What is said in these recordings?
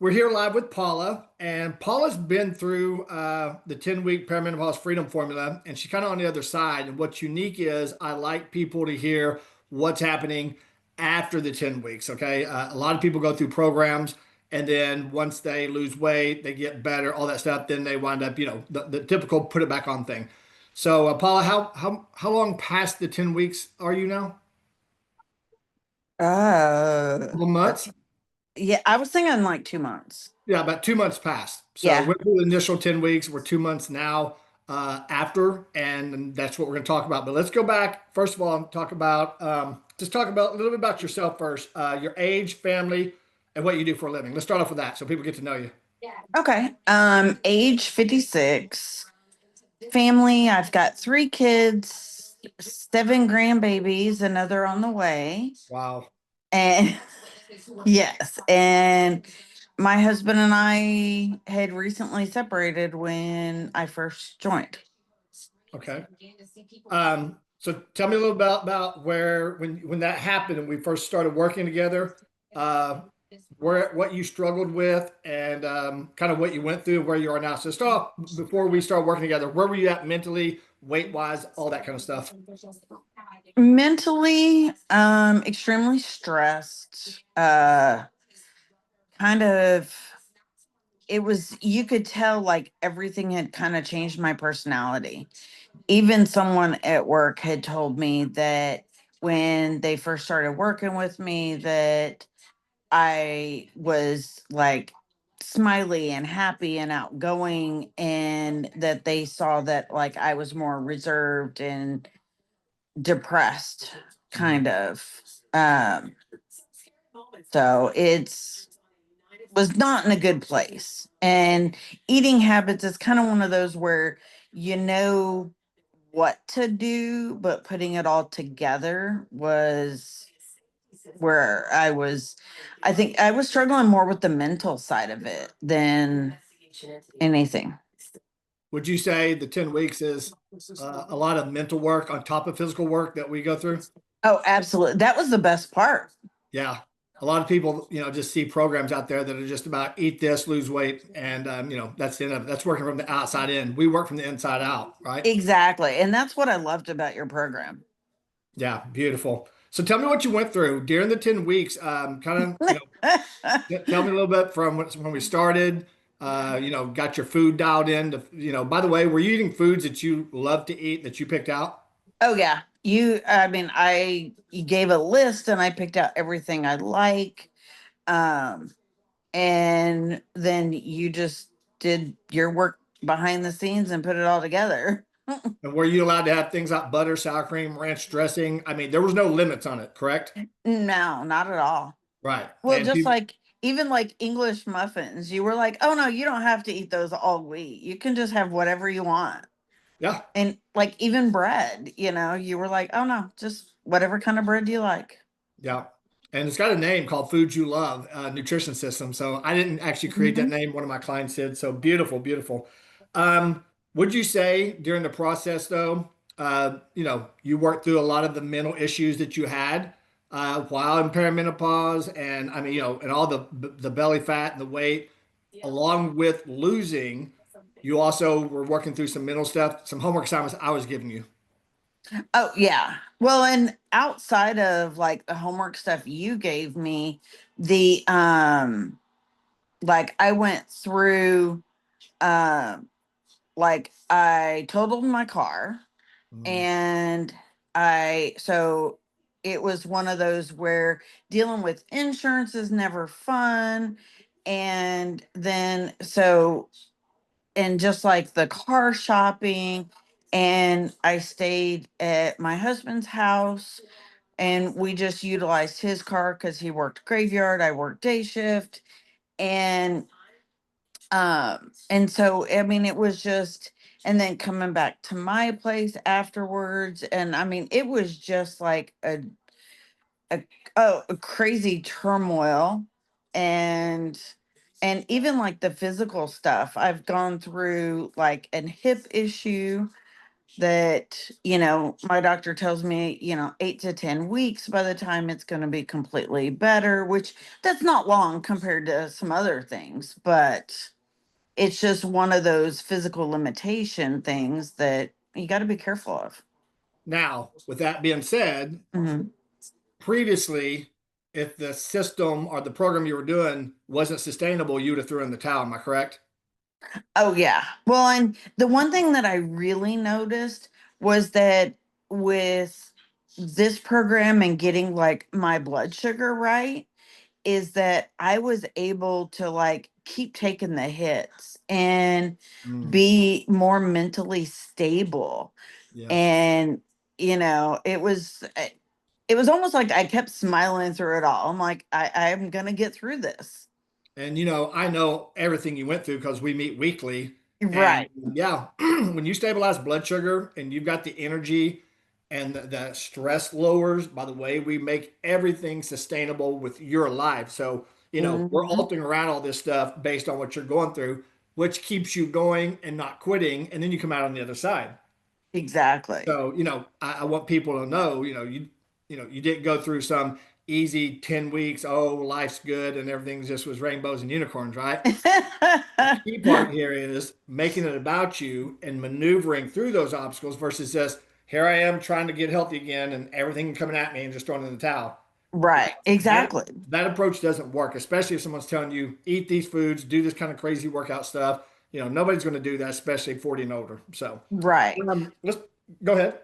We're here live with Paula, and Paula's been through the 10-week perimenopause freedom formula, and she's kind of on the other side. And what's unique is I like people to hear what's happening after the 10 weeks. Okay. A lot of people go through programs, and then once they lose weight, they get better, all that stuff, then they wind up, the typical put it back on thing. So, Paula, how long past the 10 weeks are you now? Couple That's months? yeah, I was thinking like 2 months. Yeah, about 2 months passed. So Yeah. went through the initial 10 weeks. We're 2 months now after, and that's what we're going to talk about. But let's go back, first of all, and talk about just talk about a little bit about yourself first, your age, family, and what you do for a living. Let's start off with that so people get to know you. Okay. Age 56. Family, I've got 3 kids, 7 grandbabies, another on the way. Wow. And yes, and my husband and I had recently separated when I first joined. Okay. So tell me a little about where when that happened and we first started working together, uh, where what you struggled with and kind of what you went through and where you are now. So start off before we start working together. Where were you at mentally, weight wise, all that kind of stuff? Mentally, extremely stressed. Kind of it was, you could tell like everything had kind of changed my personality. Even someone at work had told me that when they first started working with me that I was like smiley and happy and outgoing, and that they saw that like I was more reserved and depressed Mhm. kind of. um so it's was not in a good place. And eating habits is kind of one of those where you know what to do, but putting it all together was where I think I was struggling more with the mental side of it than anything. Would you say the 10 weeks is a lot of mental work on top of physical work that we go through? Oh, absolutely. That was the best part. Yeah. A lot of people, just see programs out there that are just about eat this, lose weight, and that's the end of it. That's working from the outside in. We work from the inside out, right? Exactly. And that's what I loved about your program. Yeah, beautiful. So tell me what you went through during the 10 weeks. Kind of, tell me a little bit from when we started, got your food dialed in by the way, were you eating foods that you love to eat that you picked out? Oh yeah. I mean, you gave a list and I picked out everything I like. Um, and then you just did your work behind the scenes and put it all together. And were you allowed to have things like butter, sour cream, ranch dressing? I mean, there was no limits on it, correct? No, not at all. Right. Well, And just people, like even like English muffins, you were like, oh no, you don't have to eat those all week. You can just have whatever you want. yeah, And like even bread, you were like, oh no, just whatever kind of bread you like. yeah. And it's got a name called Foods You Love, Nutrition System. So I didn't actually create that Mhm. name. One of my clients did. So beautiful, beautiful. Would you say during the process though, you worked through a lot of the mental issues that you had while in perimenopause and I mean, and all the belly fat and the weight, along with losing, you also were working through some mental stuff, some homework assignments I was giving you. Oh yeah. Well, and outside of like the homework stuff you gave me, the like I went through like I totaled my car, Mm. and so it was one of those where dealing with insurance is never fun. And then and just like the car shopping, and I stayed at my husband's house, and we just utilized his car because he worked graveyard, I worked day shift. And so I mean it was just, and then coming back to my place afterwards, and I mean it was just like a, a crazy turmoil. And and even like the physical stuff, I've gone through like an hip issue. that, my doctor tells me, 8 to 10 weeks by the time it's going to be completely better, which that's not long compared to some other things, but it's just one of those physical limitation things that you got to be careful of. Now, with that being said, Mhm. previously, if the system or the program you were doing wasn't sustainable, you would have thrown in the towel. Am I correct? Oh, yeah. Well, and the one thing that I really noticed was that with this program and getting like my blood sugar right, is that I was able to like keep taking the hits and Mm, be more mentally stable. yes. And, it was almost like I kept smiling through it all. I'm like, I'm going to get through this. And I know everything you went through because we meet weekly. And Right. yeah, when you stabilize blood sugar and you've got the energy and the stress lowers by the way we make everything sustainable with your life. So, we're Mhm. altering around all this stuff based on what you're going through, which keeps you going and not quitting. And then you come out on the other side. Exactly. So, I want people to know, you didn't go through some easy 10 weeks, oh, life's good and everything just was rainbows and unicorns, right? The key part here is making it about you and maneuvering through those obstacles versus just here I am trying to get healthy again and everything coming at me and just throwing in the towel. Right. That Exactly. that approach doesn't work, especially if someone's telling you eat these foods, do this kind of crazy workout stuff. Nobody's going to do that, especially 40 and older. So, Right. let's go ahead.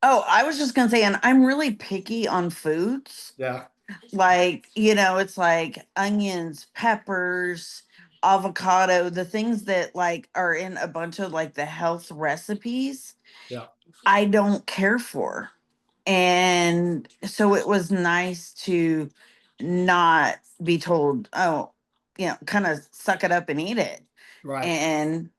Oh, I was just going to say, and I'm really picky on foods. Yeah, Like, it's like onions, peppers, avocado, the things that like are in a bunch of like the health recipes, yeah, I don't care for. And so it was nice to not be told, oh, kind of suck it up and eat it. right. And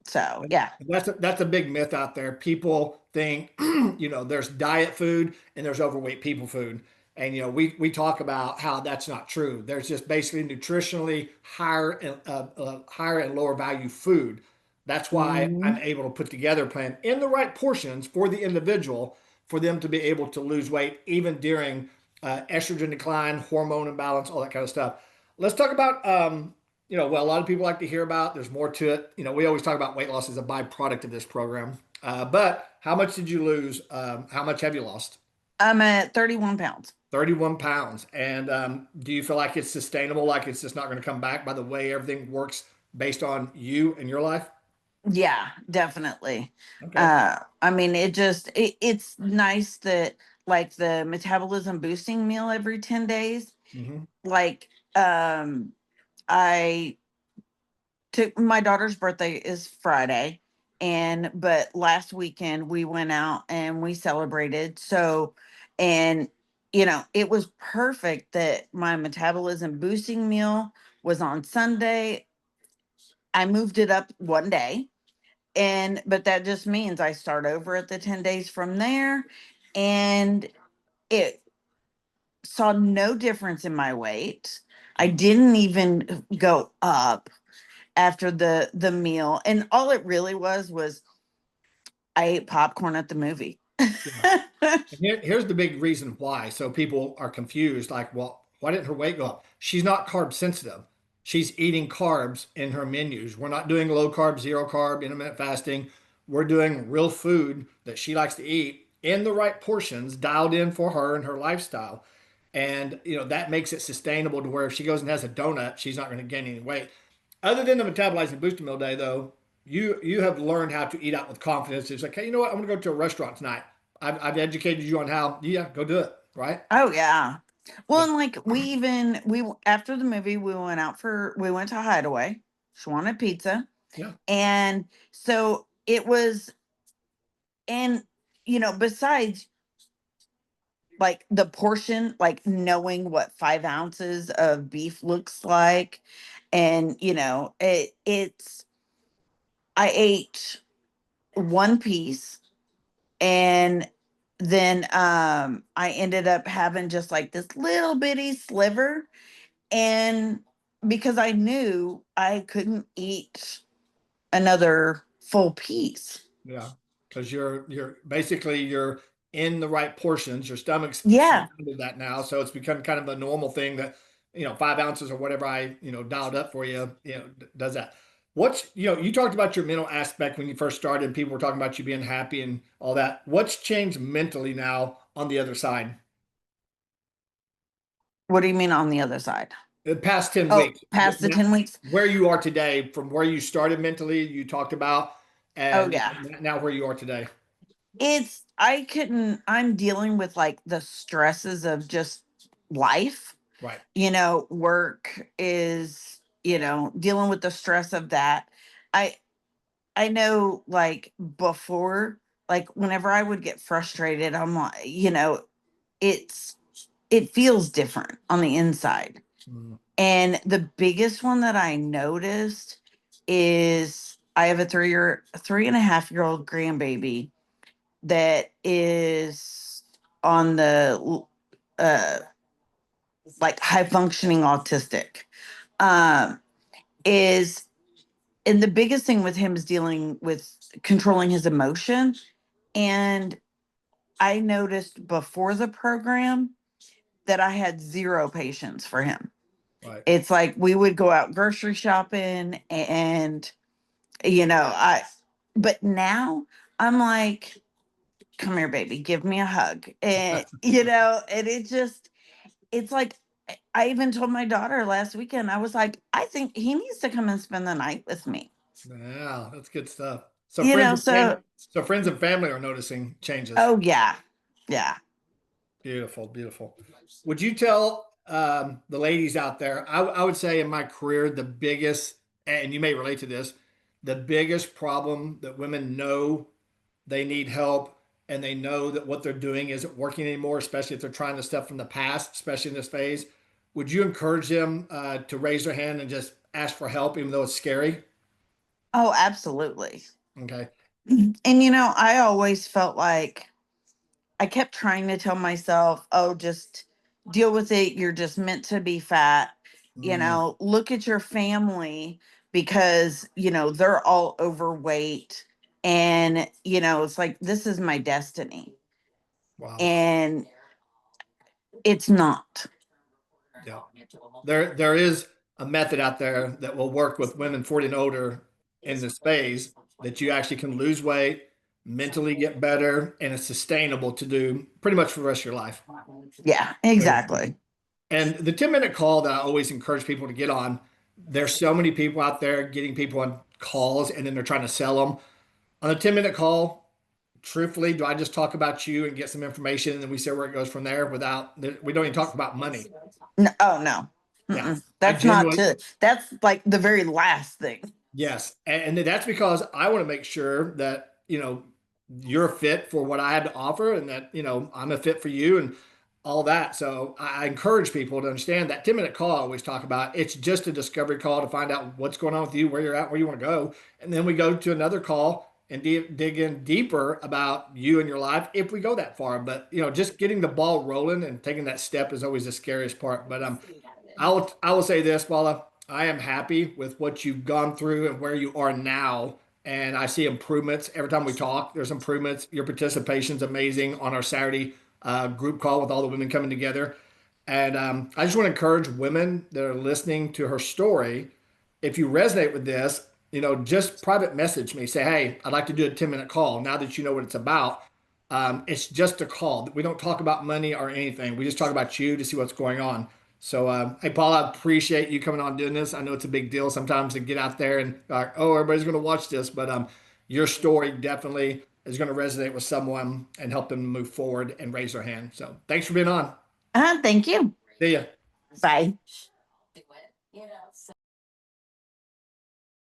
so, yeah. That's a big myth out there. People think, there's diet food and there's overweight people food. And we talk about how that's not true. There's just basically nutritionally higher and lower value food. That's why I'm Mhm. able to put together a plan in the right portions for the individual for them to be able to lose weight even during estrogen decline, hormone imbalance, all that kind of stuff. Let's talk about what a lot of people like to hear about. There's more to it. We always talk about weight loss as a byproduct of this program. But how much did you lose? How much have you lost? I'm at 31 pounds. 31 pounds. And do you feel like it's sustainable? Like it's just not going to come back by the way everything works based on you and your life? Yeah, definitely. Okay. I mean, it's nice that like the metabolism boosting meal every 10 days, Hmm. like, I took my daughter's birthday is Friday, but last weekend we went out and we celebrated. So, and it was perfect that my metabolism boosting meal was on Sunday. I moved it up one day, but that just means I start over at the 10 days from there, and it saw no difference in my weight. I didn't even go up after the meal, and all it really was I ate popcorn at the movie. Yeah. And here's the big reason why. So people are confused, like, well, why didn't her weight go up? She's not carb sensitive. She's eating carbs in her menus. We're not doing low carb, zero carb, intermittent fasting. We're doing real food that she likes to eat in the right portions, dialed in for her and her lifestyle. And that makes it sustainable to where if she goes and has a donut, she's not going to gain any weight. Other than the metabolizing booster meal day, though, you have learned how to eat out with confidence. It's like, hey, you know what? I'm going to go to a restaurant tonight. I've educated you on how. Yeah, go do it. Right. Oh yeah. Well, Yeah. and like after the movie we went to Hideaway. She wanted pizza, Yeah. and so it was, and besides like the portion, like knowing what 5 ounces of beef looks like, and it's I ate one piece, and then I ended up having just like this little bitty sliver, and because I knew I couldn't eat another full piece. Yeah. because you're basically you're in the right portions. Your stomach's Yeah. surrounded that now, so it's become kind of a normal thing that 5 ounces or whatever I dialed up for you, does that. What's you talked about your mental aspect when you first started, and people were talking about you being happy and all that. What's changed mentally now on the other side? What do you mean on the other side? The past 10 Oh, weeks, past the 10 weeks? where you are today from where you started mentally, you talked about, Oh, and yeah. now where you are today. I'm dealing with like the stresses of just life. Right, Work is, dealing with the stress of that. I I know like before, like whenever I would get frustrated, I'm like, it's it feels different on the inside. mm, And the biggest one that I noticed is I have a 3.5 year old grandbaby that is on the uh like high functioning autistic. Um is and the biggest thing with him is dealing with controlling his emotion. And I noticed before the program that I had zero patience for him. right. It's like we would go out grocery shopping and I but now I'm like, come here, baby, give me a hug. And it's like I even told my daughter last weekend, I was like, I think he needs to come and spend the night with me. Yeah, that's good stuff. So You friends know, and fam so so friends and family are noticing changes. oh yeah. Yeah. Beautiful, beautiful. Would you tell the ladies out there? I would say in my career, the biggest, and you may relate to this, the biggest problem that women know they need help and they know that what they're doing isn't working anymore, especially if they're trying the stuff from the past, especially in this phase. Would you encourage them to raise their hand and just ask for help, even though it's scary? Oh, absolutely. Okay. And I always felt like I kept trying to tell myself, oh, just deal with it. You're just meant to be fat. Mm, Look at your family because, they're all overweight. And, it's like, this is my destiny. wow. And it's not. Yeah. There is a method out there that will work with women 40 and older in this phase that you actually can lose weight, mentally get better, and it's sustainable to do pretty much for the rest of your life. Yeah, So, exactly. and the 10-minute call that I always encourage people to get on, there's so many people out there getting people on calls and then they're trying to sell them. On a 10-minute call, truthfully, do I just talk about you and get some information and then we see where it goes from there without, we don't even talk about money. No, oh, no. Yeah. Mm-mm. I That's not genuinely, to, that's like the very last thing. yes. And that's because I want to make sure that, you're fit for what I had to offer and that, I'm a fit for you and all that. So I encourage people to understand that 10-minute call I always talk about. It's just a discovery call to find out what's going on with you, where you're at, where you want to go. And then we go to another call and dig in deeper about you and your life if we go that far. But, just getting the ball rolling and taking that step is always the scariest part. But I will say this, Paula. I am happy with what you've gone through and where you are now. And I see improvements every time we talk. There's improvements. Your participation's amazing on our Saturday group call with all the women coming together. And I just want to encourage women that are listening to her story. If you resonate with this, just private message me. Say, hey, I'd like to do a 10-minute call now that you know what it's about. It's just a call. We don't talk about money or anything. We just talk about you to see what's going on. So, hey, Paul, I appreciate you coming on doing this. I know it's a big deal sometimes to get out there and oh, everybody's going to watch this, but your story definitely is going to resonate with someone and help them move forward and raise their hand. So, thanks for being on. Thank you. See ya. Bye.